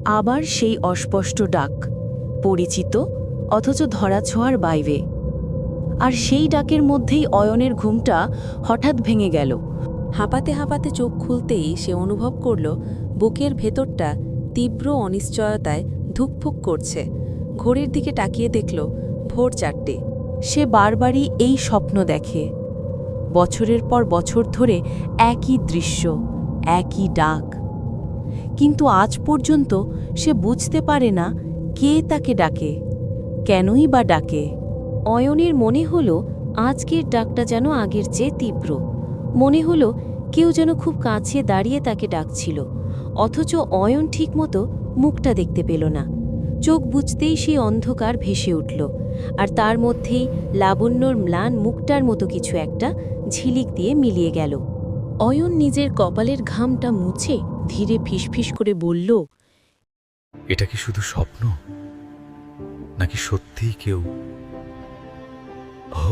আবার সেই অস্পষ্ট ডাক, পরিচিত অথচ ধরাছোঁয়ার বাইরে। আর সেই ডাকের মধ্যেই অয়নের ঘুমটা হঠাৎ ভেঙে গেল। হাঁপাতে হাঁপাতে চোখ খুলতেই সে অনুভব করল বুকের ভেতরটা তীব্র অনিশ্চয়তায় ধুকফুক করছে। ঘড়ির দিকে তাকিয়ে দেখল ভোর 4টে। সে বারবারই এই স্বপ্ন দেখে, বছরের পর বছর ধরে একই দৃশ্য, একই ডাক। কিন্তু আজ পর্যন্ত সে বুঝতে পারে না কে তাকে ডাকে, কেনই বা ডাকে। অয়নের মনে হলো আজকের ডাকটা যেন আগের চেয়ে তীব্র। মনে হলো কেউ যেন খুব কাছে দাঁড়িয়ে তাকে ডাকছিল, অথচ অয়ন ঠিকমতো মুখটা দেখতে পেল না। চোখ বুঝতেই সেই অন্ধকার ভেসে উঠল, আর তার মধ্যেই লাবণ্যর ম্লান মুখটার মতো কিছু একটা ঝিলিক দিয়ে মিলিয়ে গেল। অয়ন নিজের কপালের ঘামটা মুছে ধীরে ফিসফিস করে বলল, এটা কি শুধু স্বপ্ন, নাকি সত্যিই কেউ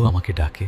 আমাকে ডাকে?